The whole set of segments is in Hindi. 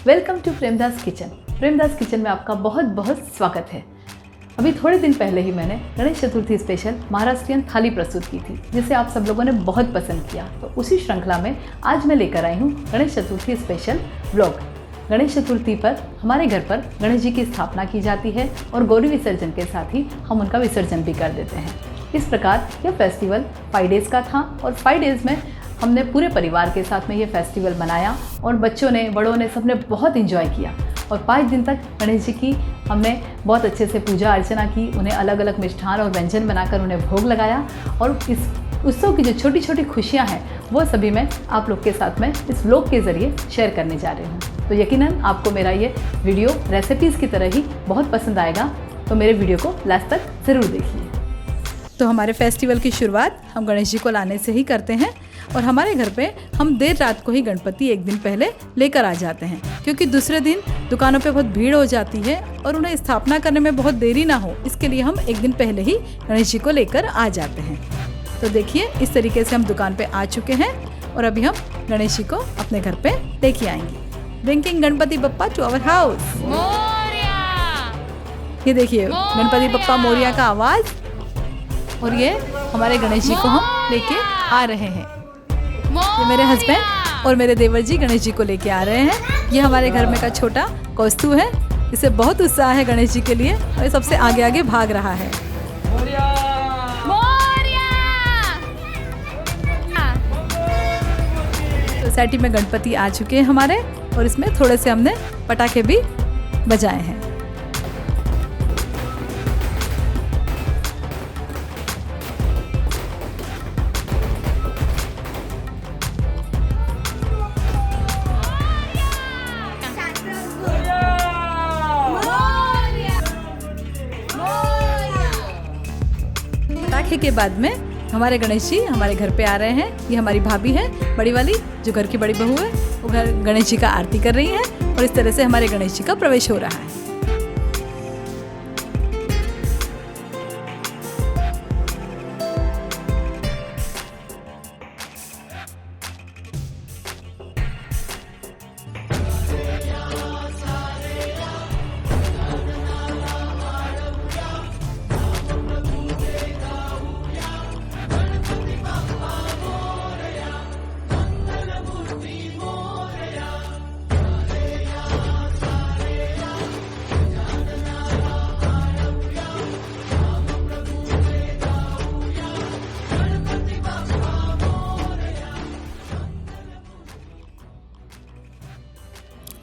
Welcome to Premdas kitchen. Premdas kitchen में आपका बहुत बहुत स्वागत है। अभी थोड़े दिन पहले ही मैंने गणेश चतुर्थी स्पेशल महाराष्ट्रियन थाली प्रस्तुत की थी, जिसे आप सब लोगों ने बहुत पसंद किया। तो उसी श्रृंखला में आज मैं लेकर आई हूँ गणेश चतुर्थी स्पेशल व्लॉग। गणेश चतुर्थी पर हमारे घर पर गणेश जी की स्थापना की जाती है और गौरी विसर्जन के साथ ही हम उनका विसर्जन भी कर देते हैं। इस प्रकार यह फेस्टिवल 5 डेज़ का था और 5 डेज़ में हमने पूरे परिवार के साथ में ये फेस्टिवल मनाया और बच्चों ने, बड़ों ने, सबने बहुत इन्जॉय किया। और 5 दिन तक गणेश जी की हमने बहुत अच्छे से पूजा अर्चना की, उन्हें अलग अलग मिष्ठान और व्यंजन बनाकर उन्हें भोग लगाया। और इस उत्सव की जो छोटी छोटी खुशियाँ हैं वो सभी मैं आप लोग के साथ में इस व्लॉग के ज़रिए शेयर करने जा रही हूँ। तो यकीनन आपको मेरा ये वीडियो रेसिपीज़ की तरह ही बहुत पसंद आएगा, तो मेरे वीडियो को लास्ट तक ज़रूर देखिए। तो हमारे फेस्टिवल की शुरुआत हम गणेश जी को लाने से ही करते हैं और हमारे घर पे हम देर रात को ही गणपति एक दिन पहले लेकर आ जाते हैं, क्योंकि दूसरे दिन दुकानों पे बहुत भीड़ हो जाती है और उन्हें स्थापना करने में बहुत देरी ना हो, इसके लिए हम एक दिन पहले ही गणेश जी को लेकर आ जाते हैं। तो देखिए, इस तरीके से हम दुकान पे आ चुके हैं और अभी हम गणेश जी को अपने घर पे लेके आएंगे। Bringing Ganpati Bappa to our house. ये देखिए गणपति बप्पा मोरिया का आवाज़, और ये हमारे गणेश जी को हम लेके आ रहे हैं। ये मेरे हस्बैंड और मेरे देवर जी गणेश जी को लेके आ रहे हैं। ये हमारे घर में का छोटा कौस्तु है, इसे बहुत उत्साह है गणेश जी के लिए और ये सबसे आगे आगे भाग रहा है। सोसाइटी में गणपति आ चुके हैं हमारे और इसमें थोड़े से हमने पटाखे भी बजाए हैं। पटाखे के बाद में हमारे गणेश जी हमारे घर पे आ रहे हैं। ये हमारी भाभी है, बड़ी वाली, जो घर की बड़ी बहू है, वो घर गणेश जी का आरती कर रही है और इस तरह से हमारे गणेश जी का प्रवेश हो रहा है।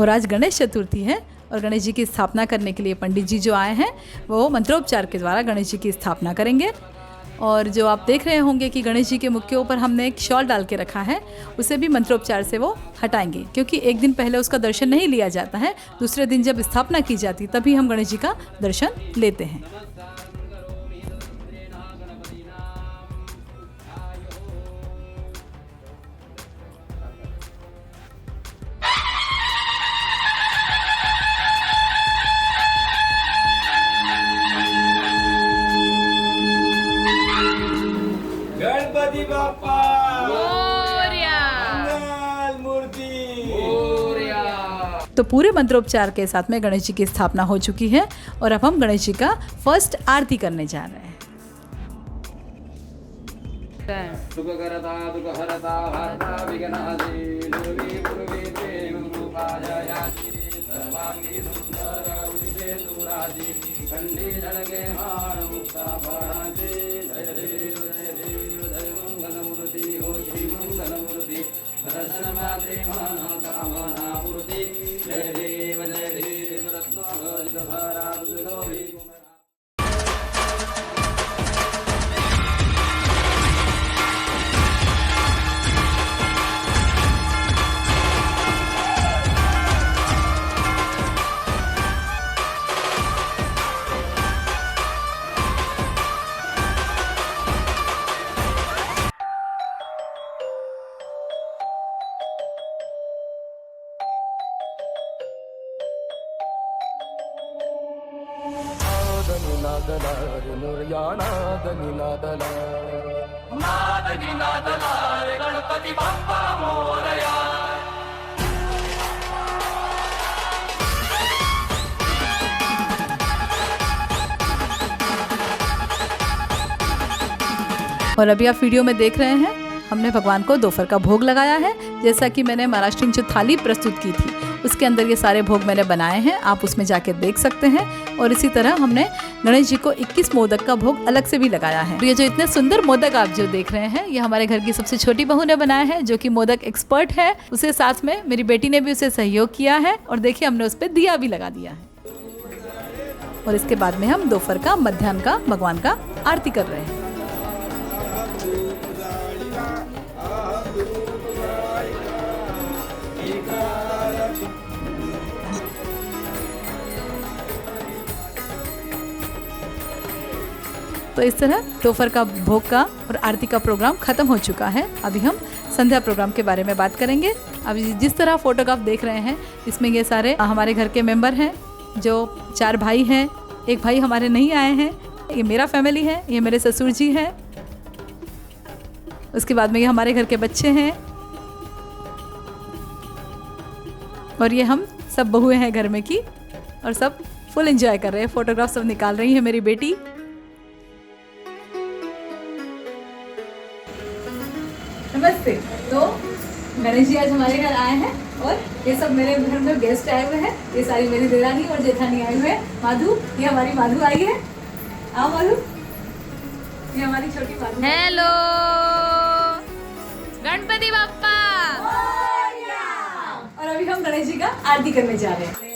और आज गणेश चतुर्थी है और गणेश जी की स्थापना करने के लिए पंडित जी जो आए हैं वो मंत्रोपचार के द्वारा गणेश जी की स्थापना करेंगे। और जो आप देख रहे होंगे कि गणेश जी के मुख के ऊपर हमने एक शॉल डाल के रखा है, उसे भी मंत्रोपचार से वो हटाएंगे, क्योंकि एक दिन पहले उसका दर्शन नहीं लिया जाता है। दूसरे दिन जब स्थापना की जाती तभी हम गणेश जी का दर्शन लेते हैं। गणपति बाप्पा मोरया, मंगल मूर्ति मोरया। तो पूरे मंत्रोपचार के साथ में गणेश जी की स्थापना हो चुकी है और अब हम गणेश जी का फर्स्ट आरती करने जा रहे हैं। सुख करता दुख हरता हरता विघ्नादि दुर्वी पुरवी प्रेम रूपायाति सर्वांगी सुंदर उदिते सुरादि कंडी जलगे हाण मुक्ता भराजे जय देव जय देव जय मंगल मूर्ति हो श्री मंगल मूर्ति दर्शन मात्रे मन कामना मूर्ति जय देव रत्न हरित भरा गौरी। गणपति बाप्पा मोरया। और अभी आप वीडियो में देख रहे हैं हमने भगवान को दोपहर का भोग लगाया है। जैसा कि मैंने महाराष्ट्रीयन जो थाली प्रस्तुत की थी उसके अंदर ये सारे भोग मैंने बनाए हैं, आप उसमें जाके देख सकते हैं। और इसी तरह हमने गणेश जी को 21 मोदक का भोग अलग से भी लगाया है। ये जो इतने सुंदर मोदक आप जो देख रहे हैं ये हमारे घर की सबसे छोटी बहू ने बनाया है, जो कि मोदक एक्सपर्ट है। उसे साथ में मेरी बेटी ने भी उसे सहयोग किया है और देखिए हमने उस पर दिया भी लगा दिया है। और इसके बाद में हम दोपहर का मध्याह्न का भगवान का आरती कर रहे हैं। तो इस तरह दोपहर का भोग का और आरती का प्रोग्राम ख़त्म हो चुका है। अभी हम संध्या प्रोग्राम के बारे में बात करेंगे। अभी जिस तरह फोटोग्राफ देख रहे हैं इसमें ये सारे हमारे घर के मेंबर हैं, जो 4 भाई हैं। एक भाई हमारे नहीं आए हैं। ये मेरा फैमिली है, ये मेरे ससुर जी हैं। उसके बाद में ये हमारे घर के बच्चे हैं और ये हम सब बहुएं हैं घर में की, और सब फुल एंजॉय कर रहे हैं। फोटोग्राफ सब निकाल रही है मेरी बेटी। नमस्ते। तो गणेश जी आज हमारे घर आए हैं और ये सब मेरे घर में गेस्ट आए हुए हैं। ये सारी मेरी देरानी और जेठानी आए हुए हैं। माधु, ये हमारी माधु आई है। आओ माधु, ये हमारी छोटी माधु। हेलो गणपति बाप्पा। और अभी हम गणेश जी का आरती करने जा रहे हैं।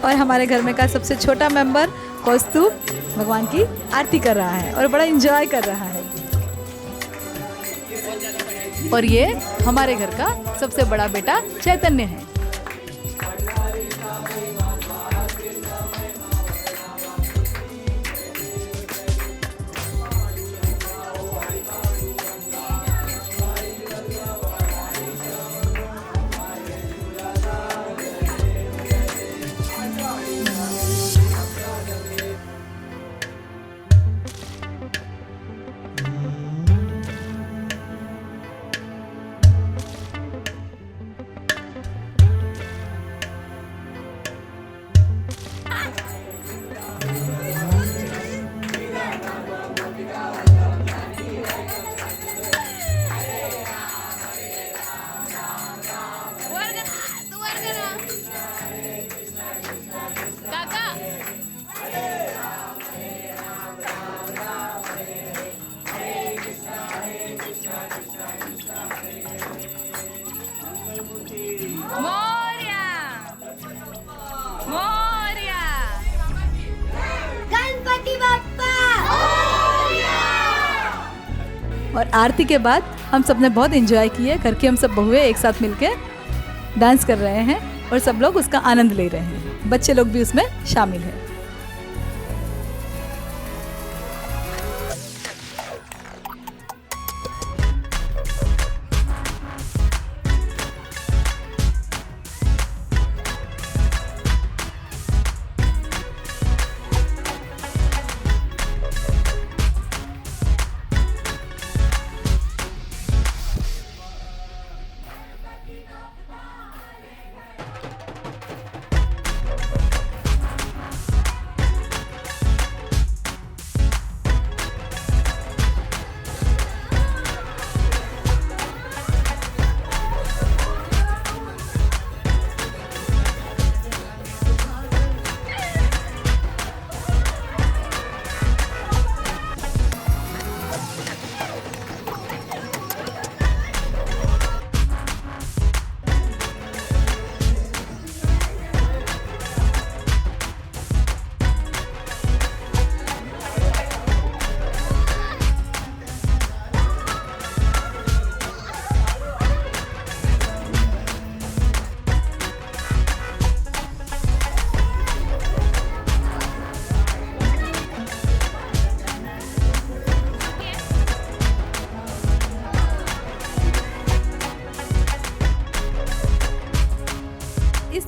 और हमारे घर में का सबसे छोटा मेंबर कौस्तुभ भगवान की आरती कर रहा है और बड़ा एंजॉय कर रहा है। और ये हमारे घर का सबसे बड़ा बेटा चैतन्य है। और आरती के बाद हम सब ने बहुत एंजॉय किए। घर के हम सब बहुएं एक साथ मिलकर डांस कर रहे हैं और सब लोग उसका आनंद ले रहे हैं। बच्चे लोग भी उसमें शामिल हैं।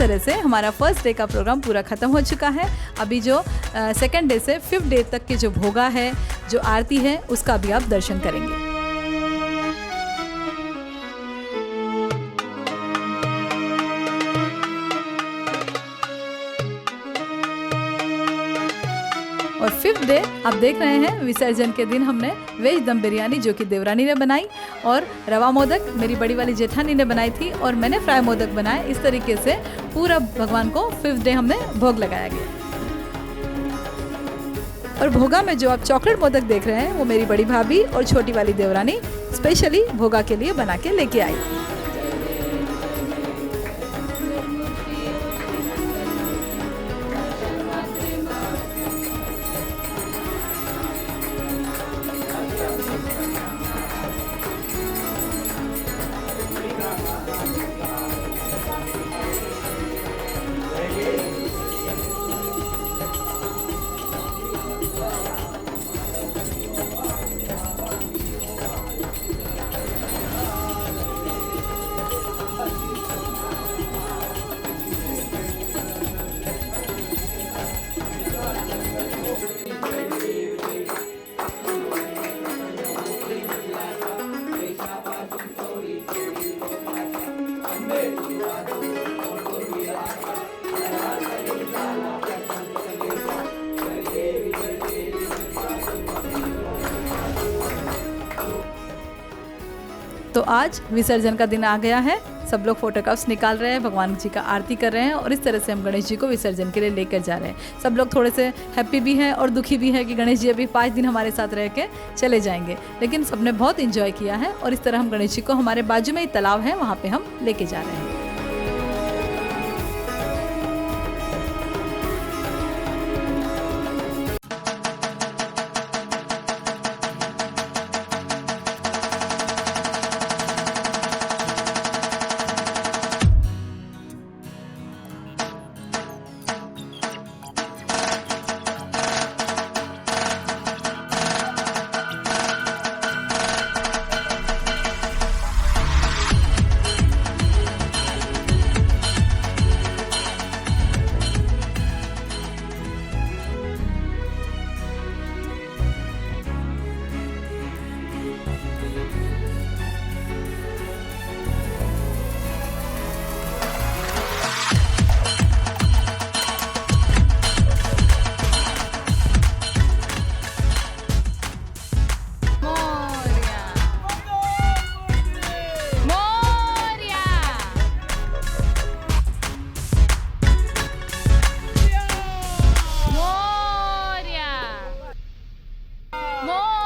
तरह से हमारा फर्स्ट डे का प्रोग्राम पूरा ख़त्म हो चुका है। अभी जो सेकंड डे से 5th डे तक के जो भोगा है, जो आरती है, उसका भी आप दर्शन करेंगे। और 5th डे आप देख रहे हैं, विसर्जन के दिन हमने वेज दम बिरयानी जो कि देवरानी ने बनाई, और रवा मोदक मेरी बड़ी वाली जेठानी ने बनाई थी, और मैंने फ्राई मोदक बनाए। इस तरीके से पूरा भगवान को 5th डे हमने भोग लगाया गया। और भोगा में जो आप चॉकलेट मोदक देख रहे हैं वो मेरी बड़ी भाभी और छोटी वाली देवरानी स्पेशली भोगा के लिए बना के लेके आई थी। तो आज विसर्जन का दिन आ गया है। सब लोग फोटोग्राफ्स निकाल रहे हैं, भगवान जी का आरती कर रहे हैं, और इस तरह से हम गणेश जी को विसर्जन के लिए लेकर जा रहे हैं। सब लोग थोड़े से हैप्पी भी हैं और दुखी भी हैं कि गणेश जी अभी 5 दिन हमारे साथ रह के चले जाएंगे, लेकिन सबने बहुत इंजॉय किया है। और इस तरह हम गणेश जी को, हमारे बाजू में ही तालाब है, वहाँ पे हम लेके जा रहे हैं।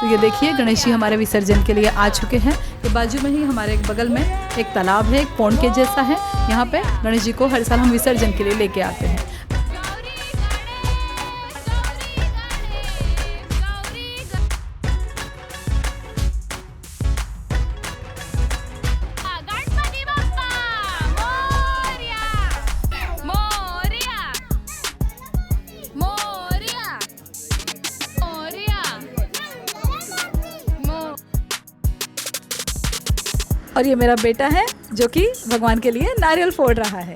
तो ये देखिए, गणेश जी हमारे विसर्जन के लिए आ चुके हैं। तो बाजू में ही हमारे बगल में एक तालाब है, एक पौंड के जैसा है। यहाँ पे गणेश जी को हर साल हम विसर्जन के लिए लेके आते हैं। और ये मेरा बेटा है जो कि भगवान के लिए नारियल फोड़ रहा है।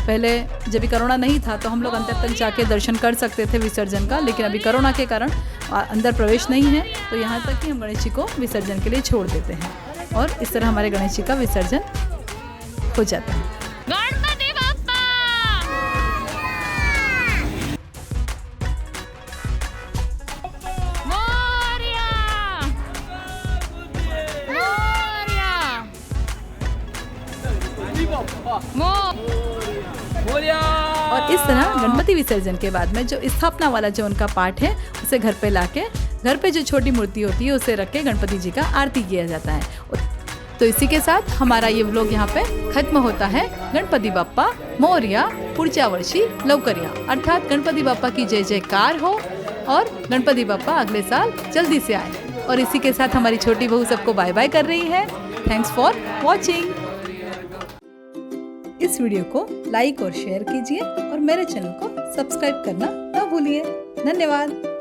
पहले जब भी कोरोना नहीं था तो हम लोग अंदर तक जाके दर्शन कर सकते थे विसर्जन का, लेकिन अभी कोरोना के कारण अंदर प्रवेश नहीं है, तो यहाँ तक ही हम गणेश जी को विसर्जन के लिए छोड़ देते हैं। और इस तरह हमारे गणेश जी का विसर्जन हो जाता है। और इस तरह गणपति विसर्जन के बाद में जो स्थापना वाला जो उनका पार्ट है उसे घर पे लाके, घर पे जो छोटी मूर्ति होती है उसे रख के गणपति जी का आरती किया जाता है। तो इसी के साथ हमारा ये व्लॉग यहाँ पे खत्म होता है। गणपति बप्पा मोरया। पुढच्या वर्षी लवकर या, अर्थात गणपति बाप्पा की जय जयकार हो और गणपति बाप्पा अगले साल जल्दी से आए। और इसी के साथ हमारी छोटी बहू सबको बाय बाय कर रही है। Thanks for watching. इस वीडियो को लाइक और शेयर कीजिए और मेरे चैनल को सब्सक्राइब करना न भूलिए। धन्यवाद।